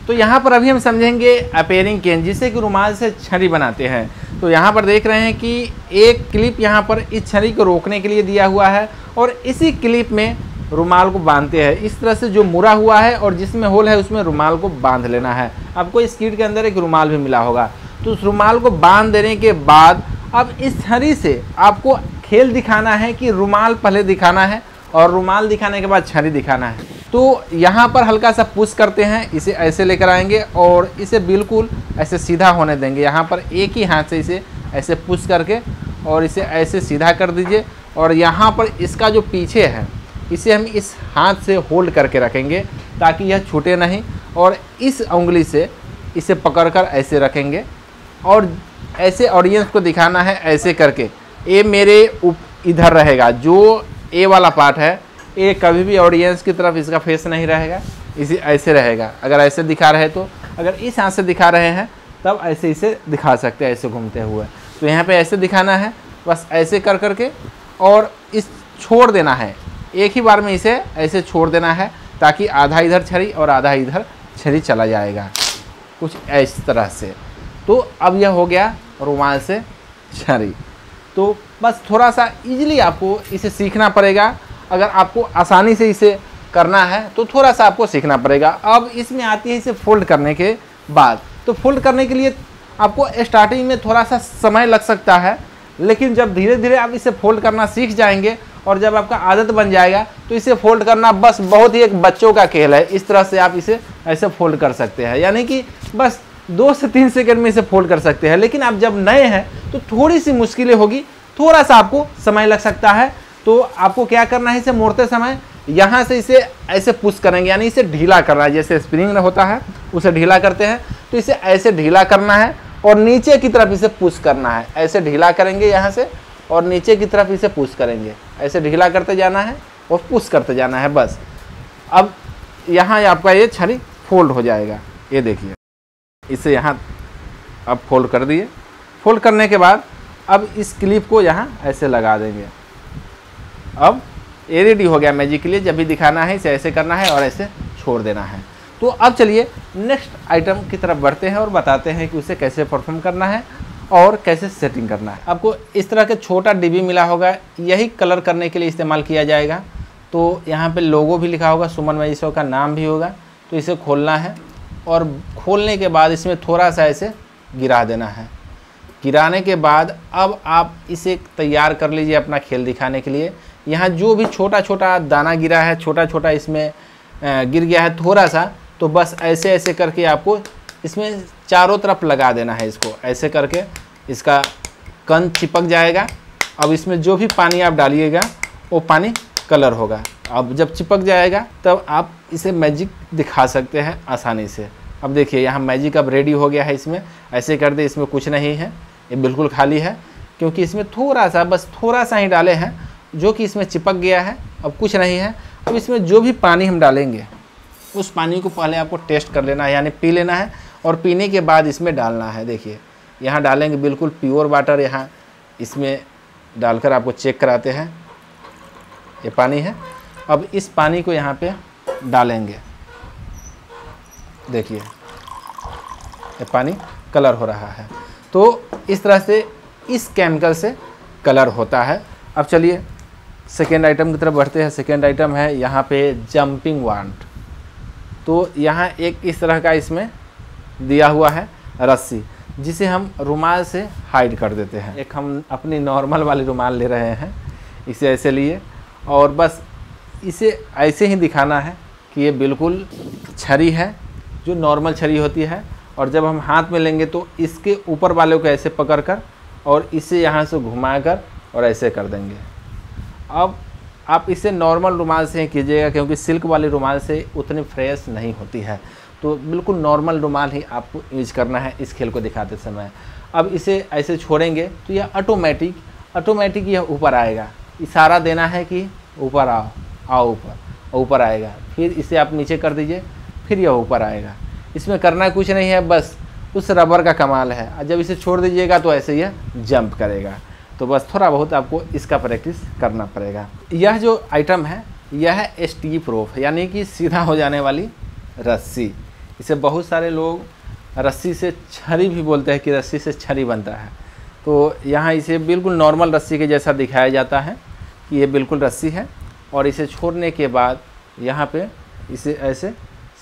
तो यहाँ पर अभी हम समझेंगे अपेयरिंग केन, जिसे कि रुमाल से छड़ी बनाते हैं। तो यहाँ पर देख रहे हैं कि एक क्लिप यहाँ पर इस छड़ी को रोकने के लिए दिया हुआ है और इसी क्लिप में रुमाल को बांधते हैं। इस तरह से जो मुड़ा हुआ है और जिसमें होल है उसमें रुमाल को बांध लेना है। आपको इस किट के अंदर एक रुमाल भी मिला होगा। तो उस रुमाल को बांध देने के बाद अब इस छड़ी से आपको खेल दिखाना है कि रुमाल पहले दिखाना है और रुमाल दिखाने के बाद छड़ी दिखाना है। तो यहाँ पर हल्का सा पुश करते हैं, इसे ऐसे लेकर आएंगे और इसे बिल्कुल ऐसे सीधा होने देंगे। यहाँ पर एक ही हाथ से इसे ऐसे पुश करके और इसे ऐसे सीधा कर दीजिए और यहाँ पर इसका जो पीछे है इसे हम इस हाथ से होल्ड करके रखेंगे ताकि यह छूटे नहीं, और इस उंगली से इसे पकड़कर ऐसे रखेंगे और ऐसे ऑडियंस को दिखाना है ऐसे करके। ये मेरे इधर रहेगा, जो ए वाला पार्ट है ये कभी भी ऑडियंस की तरफ इसका फेस नहीं रहेगा, इसी ऐसे रहेगा। अगर ऐसे दिखा रहे तो, अगर इस हाथ से दिखा रहे हैं तब ऐसे इसे दिखा सकते हैं ऐसे घूमते हुए। तो यहाँ पे ऐसे दिखाना है, बस ऐसे कर करके और इस छोड़ देना है, एक ही बार में इसे ऐसे छोड़ देना है ताकि आधा इधर छड़ी और आधा इधर छड़ी चला जाएगा, कुछ इस तरह से। तो अब यह हो गया रुमाल से छड़ी। तो बस थोड़ा सा इजीली आपको इसे सीखना पड़ेगा। अगर आपको आसानी से इसे करना है तो थोड़ा सा आपको सीखना पड़ेगा। अब इसमें आती है इसे फोल्ड करने के बाद। तो फोल्ड करने के लिए आपको स्टार्टिंग में थोड़ा सा समय लग सकता है, लेकिन जब धीरे धीरे आप इसे फोल्ड करना सीख जाएंगे और जब आपका आदत बन जाएगा तो इसे फोल्ड करना बस बहुत ही एक बच्चों का खेल है। इस तरह से आप इसे ऐसे फोल्ड कर सकते हैं, यानी कि बस 2 से 3 सेकंड में इसे फोल्ड कर सकते हैं। लेकिन आप जब नए हैं तो थोड़ी सी मुश्किलें होगी, थोड़ा सा आपको समय लग सकता है। तो आपको क्या करना है, इसे मोड़ते समय यहाँ से इसे ऐसे पुश करेंगे, यानी इसे ढीला करना है। जैसे स्प्रिंग होता है उसे ढीला करते हैं, तो इसे ऐसे ढीला करना है और नीचे की तरफ इसे पुश करना है। ऐसे ढीला करेंगे यहाँ से और नीचे की तरफ इसे पुश करेंगे, ऐसे ढीला करते जाना है और पुश करते जाना है बस। अब यहाँ आपका ये छड़ी फोल्ड हो जाएगा, ये देखिए। इसे यहाँ अब फोल्ड कर दिए। फोल्ड करने के बाद अब इस क्लिप को यहाँ ऐसे लगा देंगे। अब ये रेडी हो गया मैजिक के लिए। जब भी दिखाना है इसे ऐसे करना है और ऐसे छोड़ देना है। तो अब चलिए नेक्स्ट आइटम की तरफ बढ़ते हैं और बताते हैं कि उसे कैसे परफॉर्म करना है और कैसे सेटिंग करना है। आपको इस तरह के छोटा डिब्बी मिला होगा, यही कलर करने के लिए इस्तेमाल किया जाएगा। तो यहाँ पे लोगो भी लिखा होगा, सुमन मैजिक शो का नाम भी होगा। तो इसे खोलना है और खोलने के बाद इसमें थोड़ा सा ऐसे गिरा देना है। गिराने के बाद अब आप इसे तैयार कर लीजिए अपना खेल दिखाने के लिए। यहाँ जो भी छोटा छोटा दाना गिरा है, छोटा छोटा इसमें गिर गया है थोड़ा सा, तो बस ऐसे ऐसे करके आपको इसमें चारों तरफ लगा देना है। इसको ऐसे करके इसका कंद चिपक जाएगा। अब इसमें जो भी पानी आप डालिएगा वो पानी कलर होगा। अब जब चिपक जाएगा तब आप इसे मैजिक दिखा सकते हैं आसानी से। अब देखिए यहाँ मैजिक अब रेडी हो गया है। इसमें ऐसे कर दे, इसमें कुछ नहीं है, ये बिल्कुल खाली है, क्योंकि इसमें थोड़ा सा, बस थोड़ा सा ही डाले हैं जो कि इसमें चिपक गया है। अब कुछ नहीं है। अब इसमें जो भी पानी हम डालेंगे उस पानी को पहले आपको टेस्ट कर लेना है, यानी पी लेना है और पीने के बाद इसमें डालना है। देखिए यहाँ डालेंगे बिल्कुल प्योर वाटर, यहाँ इसमें डालकर आपको चेक कराते हैं। ये पानी है। अब इस पानी को यहाँ पे डालेंगे। देखिए ये पानी कलर हो रहा है। तो इस तरह से इस केमिकल से कलर होता है। अब चलिए सेकेंड आइटम की तरफ बढ़ते हैं। सेकेंड आइटम है यहाँ पे जंपिंग वांट। तो यहाँ एक इस तरह का इसमें दिया हुआ है रस्सी, जिसे हम रुमाल से हाइड कर देते हैं। एक हम अपनी नॉर्मल वाली रुमाल ले रहे हैं, इसे ऐसे लिए और बस इसे ऐसे ही दिखाना है कि ये बिल्कुल छड़ी है जो नॉर्मल छड़ी होती है। और जब हम हाथ में लेंगे तो इसके ऊपर वाले को ऐसे पकड़कर और इसे यहाँ से घुमाकर और ऐसे कर देंगे। अब आप इसे नॉर्मल रुमाल से ही कीजिएगा, क्योंकि सिल्क वाली रुमाल से उतनी फ्रेश नहीं होती है। तो बिल्कुल नॉर्मल रुमाल ही आपको यूज करना है इस खेल को दिखाते समय। अब इसे ऐसे छोड़ेंगे तो यह ऑटोमेटिक यह ऊपर आएगा। इशारा देना है कि ऊपर आओ, आओ ऊपर आएगा। फिर इसे आप नीचे कर दीजिए, फिर यह ऊपर आएगा। इसमें करना कुछ नहीं है, बस उस रबर का कमाल है। जब इसे छोड़ दीजिएगा तो ऐसे यह जंप करेगा। तो बस थोड़ा बहुत आपको इसका प्रैक्टिस करना पड़ेगा। यह जो आइटम है यह है स्टीप रोप, यानी कि सीधा हो जाने वाली रस्सी। इसे बहुत सारे लोग रस्सी से छड़ी भी बोलते हैं कि रस्सी से छड़ी बनता है। तो यहाँ इसे बिल्कुल नॉर्मल रस्सी के जैसा दिखाया जाता है कि ये बिल्कुल रस्सी है, और इसे छोड़ने के बाद यहाँ पे इसे ऐसे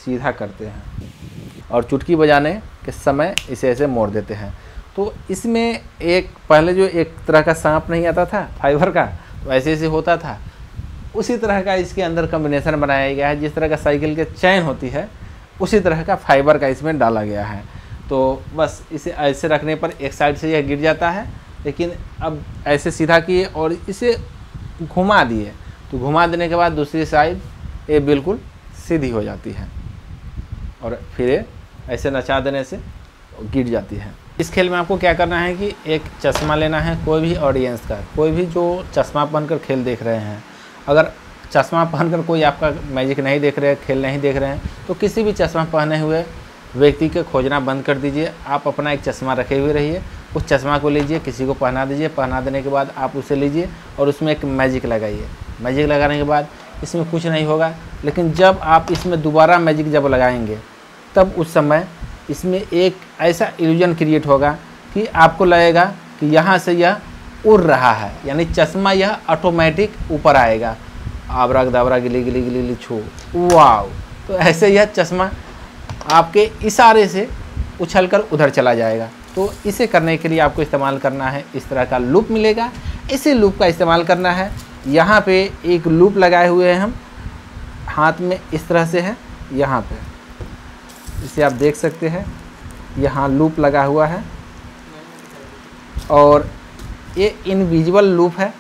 सीधा करते हैं और चुटकी बजाने के समय इसे ऐसे मोड़ देते हैं। तो इसमें एक पहले जो एक तरह का सांप नहीं आता था फाइबर का, तो ऐसे ऐसे होता था, उसी तरह का इसके अंदर कॉम्बिनेशन बनाया गया है। जिस तरह का साइकिल के चैन होती है उसी तरह का फाइबर का इसमें डाला गया है। तो बस इसे ऐसे रखने पर एक साइड से यह गिर जाता है, लेकिन अब ऐसे सीधा किए और इसे घुमा दिए, तो घुमा देने के बाद दूसरी साइड ये बिल्कुल सीधी हो जाती है और फिर ये ऐसे नचा देने से गिर जाती है। इस खेल में आपको क्या करना है कि एक चश्मा लेना है, कोई भी ऑडियंस का, कोई भी जो चश्मा पहनकर खेल देख रहे हैं। अगर चश्मा पहनकर कोई आपका मैजिक नहीं देख रहे हैं, खेल नहीं देख रहे हैं, तो किसी भी चश्मा पहने हुए व्यक्ति को खोजना बंद कर दीजिए। आप अपना एक चश्मा रखे हुए रहिए, उस चश्मा को लीजिए, किसी को पहना दीजिए, पहना देने के बाद आप उसे लीजिए और उसमें एक मैजिक लगाइए। मैजिक लगाने के बाद इसमें कुछ नहीं होगा, लेकिन जब आप इसमें दोबारा मैजिक जब लगाएंगे तब उस समय इसमें एक ऐसा इल्यूजन क्रिएट होगा कि आपको लगेगा कि यहाँ से यह उड़ रहा है, यानी चश्मा यह ऑटोमेटिक ऊपर आएगा। आबरा दाबरा गिली गिली गिली गिली छू, वाव। तो ऐसे यह चश्मा आपके इशारे से उछलकर उधर चला जाएगा। तो इसे करने के लिए आपको इस्तेमाल करना है, इस तरह का लूप मिलेगा, इसी लूप का इस्तेमाल करना है। यहाँ पे एक लूप लगाए हुए हैं हम, हाथ में इस तरह से है, यहाँ पे इसे आप देख सकते हैं, यहाँ लूप लगा हुआ है और ये इनविजिबल लूप है,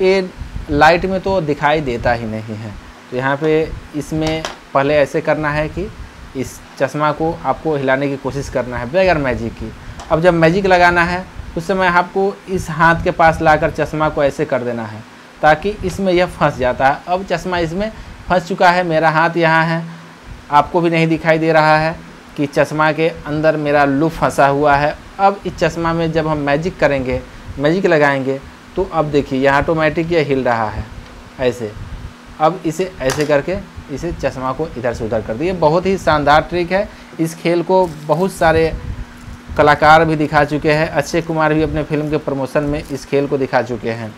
ये लाइट में तो दिखाई देता ही नहीं है। तो यहाँ पे इसमें पहले ऐसे करना है कि इस चश्मा को आपको हिलाने की कोशिश करना है बगैर मैजिक की। अब जब मैजिक लगाना है उस समय आपको इस हाथ के पास लाकर चश्मा को ऐसे कर देना है ताकि इसमें यह फंस जाता है। अब चश्मा इसमें फंस चुका है, मेरा हाथ यहाँ है, आपको भी नहीं दिखाई दे रहा है कि चश्मा के अंदर मेरा लूप फंसा हुआ है। अब इस चश्मा में जब हम मैजिक करेंगे, मैजिक लगाएंगे, तो अब देखिए यह ऑटोमेटिक ये हिल रहा है ऐसे। अब इसे ऐसे करके इसे चश्मा को इधर से उधर कर दिए। बहुत ही शानदार ट्रिक है। इस खेल को बहुत सारे कलाकार भी दिखा चुके हैं, अक्षय कुमार भी अपने फिल्म के प्रमोशन में इस खेल को दिखा चुके हैं।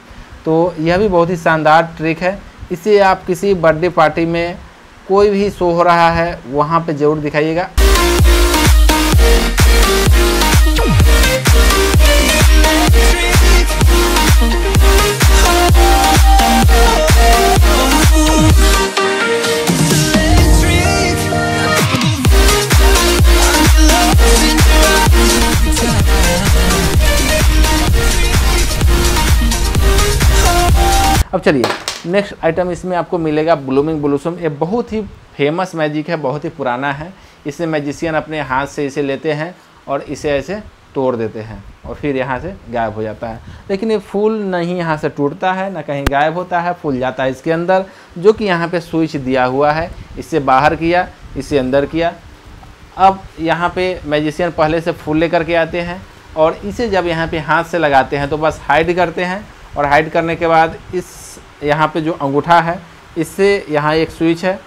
तो यह भी बहुत ही शानदार ट्रिक है। इसे आप किसी बर्थडे पार्टी में, कोई भी शो हो रहा है वहाँ पे ज़रूर दिखाइएगा। अब चलिए नेक्स्ट आइटम इसमें आपको मिलेगा ब्लूमिंग ब्लूसम। ये बहुत ही फेमस मैजिक है, बहुत ही पुराना है। इसे मैजिशियन अपने हाथ से इसे लेते हैं और इसे ऐसे तोड़ देते हैं और फिर यहाँ से गायब हो जाता है। लेकिन ये फूल नहीं यहाँ से टूटता है, ना कहीं गायब होता है, फूल जाता है इसके अंदर, जो कि यहाँ पे स्विच दिया हुआ है। इससे बाहर किया, इसे अंदर किया। अब यहाँ पे मैजिशियन पहले से फूल लेकर के आते हैं और इसे जब यहाँ पे हाथ से लगाते हैं तो बस हाइड करते हैं, और हाइड करने के बाद इस यहाँ पे जो अंगूठा है इससे यहाँ एक स्विच है,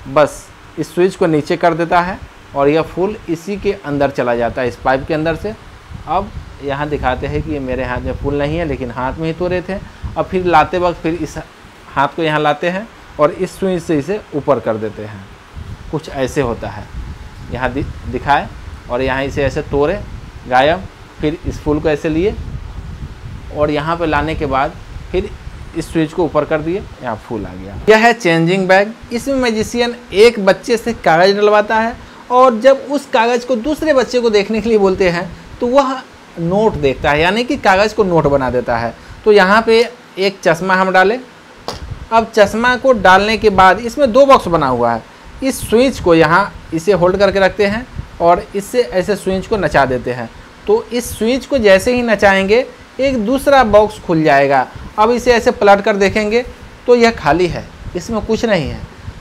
बस इस स्विच को नीचे कर देता है और यह फूल इसी के अंदर चला जाता है, इस पाइप के अंदर से। अब यहाँ दिखाते हैं कि ये मेरे हाथ में फूल नहीं है, लेकिन हाथ में ही तोड़े थे। अब फिर लाते वक्त फिर इस हाथ को यहाँ लाते हैं और इस स्विच से इसे ऊपर कर देते हैं। कुछ ऐसे होता है, यहाँ दिखाए और यहाँ इसे ऐसे तोड़े, गायब। फिर इस फूल को ऐसे लिए और यहाँ पे लाने के बाद फिर इस स्विच को ऊपर कर दिए, यहाँ फूल आ गया। यह है चेंजिंग बैग। इसमें मैजिशियन एक बच्चे से कागज़ डलवाता है और जब उस कागज़ को दूसरे बच्चे को देखने के लिए बोलते हैं तो वह नोट देखता है, यानी कि कागज़ को नोट बना देता है। तो यहाँ पे एक चश्मा हम डालें। अब चश्मा को डालने के बाद इसमें 2 बॉक्स बना हुआ है। इस स्विच को यहाँ इसे होल्ड करके रखते हैं और इससे ऐसे स्विच को नचा देते हैं। तो इस स्विच को जैसे ही नचाएंगे एक दूसरा बॉक्स खुल जाएगा। अब इसे ऐसे पलट कर देखेंगे तो यह खाली है, इसमें कुछ नहीं है,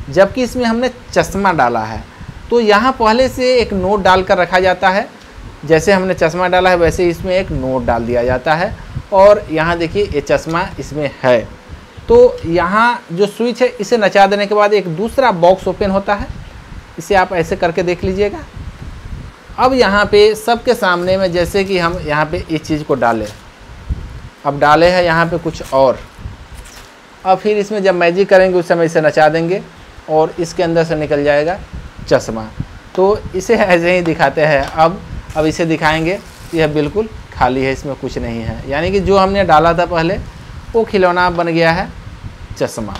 जबकि इसमें हमने चश्मा डाला है। तो यहाँ पहले से एक नोट डाल कर रखा जाता है, जैसे हमने चश्मा डाला है वैसे इसमें एक नोट डाल दिया जाता है। और यहाँ देखिए ये चश्मा इसमें है। तो यहाँ जो स्विच है इसे नचा देने के बाद एक दूसरा बॉक्स ओपन होता है। इसे आप ऐसे करके देख लीजिएगा। अब यहाँ पे सबके सामने में जैसे कि हम यहाँ पे इस चीज़ को डालें, अब डाले हैं यहाँ पे कुछ और, अब फिर इसमें जब मैजिक करेंगे उस समय इसे नचा देंगे और इसके अंदर से निकल जाएगा चश्मा। तो इसे ऐसे ही दिखाते हैं। अब इसे दिखाएंगे, यह बिल्कुल खाली है, इसमें कुछ नहीं है, यानी कि जो हमने डाला था पहले वो खिलौना बन गया है चश्मा।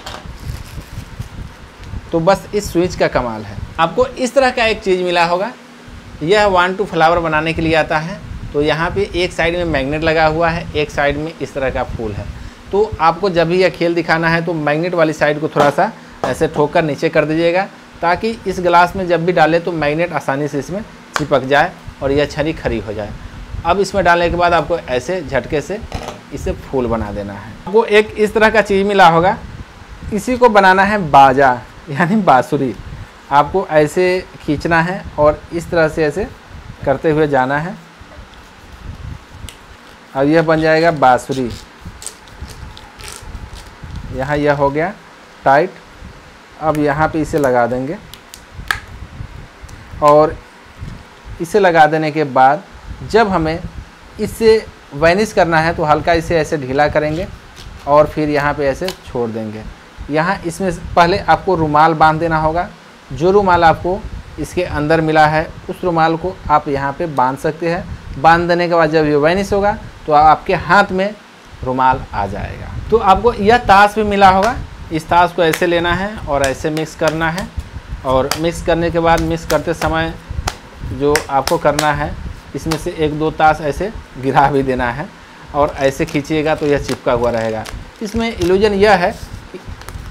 तो बस इस स्विच का कमाल है। आपको इस तरह का एक चीज़ मिला होगा, यह 1 2 फ्लावर बनाने के लिए आता है। तो यहाँ पे एक साइड में मैग्नेट लगा हुआ है, एक साइड में इस तरह का फूल है। तो आपको जब भी यह खेल दिखाना है तो मैग्नेट वाली साइड को थोड़ा सा ऐसे ठोक कर नीचे कर दीजिएगा, ताकि इस गिलास में जब भी डालें तो मैग्नेट आसानी से इसमें चिपक जाए और यह छड़ी खड़ी हो जाए। अब इसमें डालने के बाद आपको ऐसे झटके से इसे फूल बना देना है। आपको एक इस तरह का चीज़ मिला होगा, इसी को बनाना है बाजा यानी बांसुरी। आपको ऐसे खींचना है और इस तरह से ऐसे करते हुए जाना है। अब यह बन जाएगा बांसुरी। यहाँ यह हो गया टाइट। अब यहाँ पे इसे लगा देंगे और इसे लगा देने के बाद जब हमें इसे वैनिश करना है तो हल्का इसे ऐसे ढीला करेंगे और फिर यहाँ पे ऐसे छोड़ देंगे। यहाँ इसमें पहले आपको रुमाल बांध देना होगा। जो रुमाल आपको इसके अंदर मिला है उस रुमाल को आप यहाँ पे बांध सकते हैं। बांध देने के बाद जब ये वैनिश होगा तो आपके हाथ में रुमाल आ जाएगा। तो आपको यह ताश भी मिला होगा, इस ताश को ऐसे लेना है और ऐसे मिक्स करना है और मिक्स करने के बाद मिक्स करते समय जो आपको करना है इसमें से 1 2 ताश ऐसे गिरा भी देना है और ऐसे खींचिएगा तो यह चिपका हुआ रहेगा। इसमें इल्यूजन यह है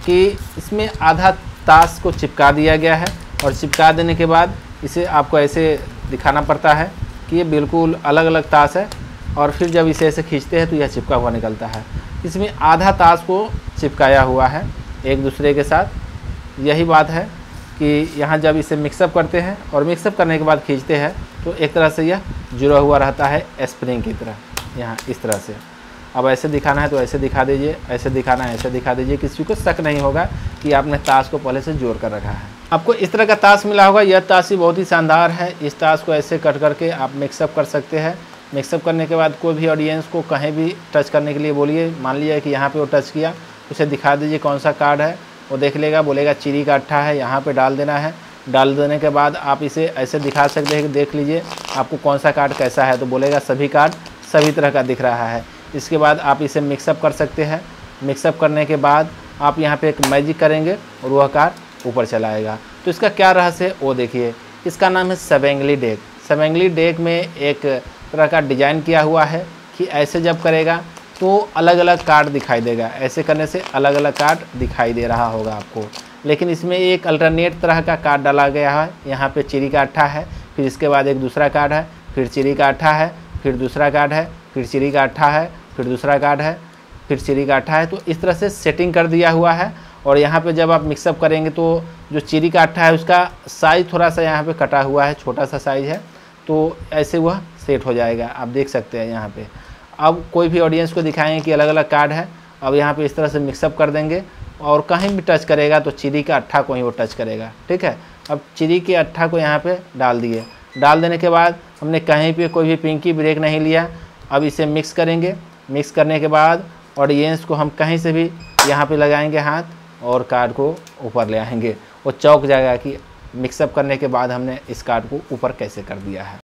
कि इसमें आधा ताश को चिपका दिया गया है और चिपका देने के बाद इसे आपको ऐसे दिखाना पड़ता है कि ये बिल्कुल अलग अलग ताश है और फिर जब इसे ऐसे खींचते हैं तो यह चिपका हुआ निकलता है। इसमें आधा ताश को चिपकाया हुआ है एक दूसरे के साथ। यही बात है कि यहाँ जब इसे मिक्सअप करते हैं और मिक्सअप करने के बाद खींचते हैं तो एक तरह से यह जुड़ा हुआ रहता है स्प्रिंग की तरह, यहाँ इस तरह से। अब ऐसे दिखाना है तो ऐसे दिखा दीजिए, ऐसे दिखाना है ऐसे दिखा दीजिए, किसी को शक नहीं होगा कि आपने ताश को पहले से जोड़ कर रखा है। आपको इस तरह का ताश मिला होगा। यह ताश ही बहुत ही शानदार है। इस ताश को ऐसे कट करके आप मिक्सअप कर सकते हैं। मिक्सअप करने के बाद कोई भी ऑडियंस को कहीं भी टच करने के लिए बोलिए, मान लीजिए कि यहाँ पे वो टच किया, उसे दिखा दीजिए कौन सा कार्ड है, वो देख लेगा, बोलेगा चिड़ी का अट्ठा है, यहाँ पे डाल देना है। डाल देने के बाद आप इसे ऐसे दिखा सकते हैं कि देख लीजिए आपको कौन सा कार्ड कैसा है, तो बोलेगा सभी कार्ड सभी तरह का दिख रहा है। इसके बाद आप इसे मिक्सअप कर सकते हैं। मिक्सअप करने के बाद आप यहाँ पे एक मैजिक करेंगे और वह कार्ड ऊपर चलाएगा। तो इसका क्या रहस्य है वो देखिए। इसका नाम है सवेंगली डेक। सवेंगली डेक में एक तरह का डिजाइन किया हुआ है कि ऐसे जब करेगा तो अलग अलग कार्ड दिखाई देगा। ऐसे करने से अलग अलग कार्ड दिखाई दे रहा होगा आपको। लेकिन इसमें एक अल्टरनेट तरह का कार्ड डाला गया है। यहाँ पे चिड़ी का अट्ठा है, फिर इसके बाद एक दूसरा कार्ड है, फिर चिड़ी का अट्ठा है, फिर दूसरा कार्ड है, फिर चिड़ी का अट्ठा है, फिर दूसरा कार्ड है, फिर चिड़ी का अट्ठा है। तो इस तरह से सेटिंग कर दिया हुआ है। और यहाँ पे जब आप मिक्सअप करेंगे तो जो चिड़ी का अट्ठा है उसका साइज़ थोड़ा सा यहाँ पे कटा हुआ है, छोटा सा साइज़ है, तो ऐसे वह सेट हो जाएगा। आप देख सकते हैं यहाँ पे। अब कोई भी ऑडियंस को दिखाएंगे कि अलग अलग कार्ड है। अब यहाँ पे इस तरह से मिक्सअप कर देंगे और कहीं भी टच करेगा तो चिड़ी का अट्ठा को ही वो टच करेगा। ठीक है, अब चिड़ी के अट्ठा को यहाँ पे डाल दिए। डाल देने के बाद हमने कहीं पे कोई भी पिंकी ब्रेक नहीं लिया। अब इसे मिक्स करेंगे। मिक्स करने के बाद ऑडियंस को हम कहीं से भी यहाँ पे लगाएंगे हाथ और कार्ड को ऊपर ले आएंगे। वो चौंक जाएगा कि मिक्सअप करने के बाद हमने इस कार्ड को ऊपर कैसे कर दिया है।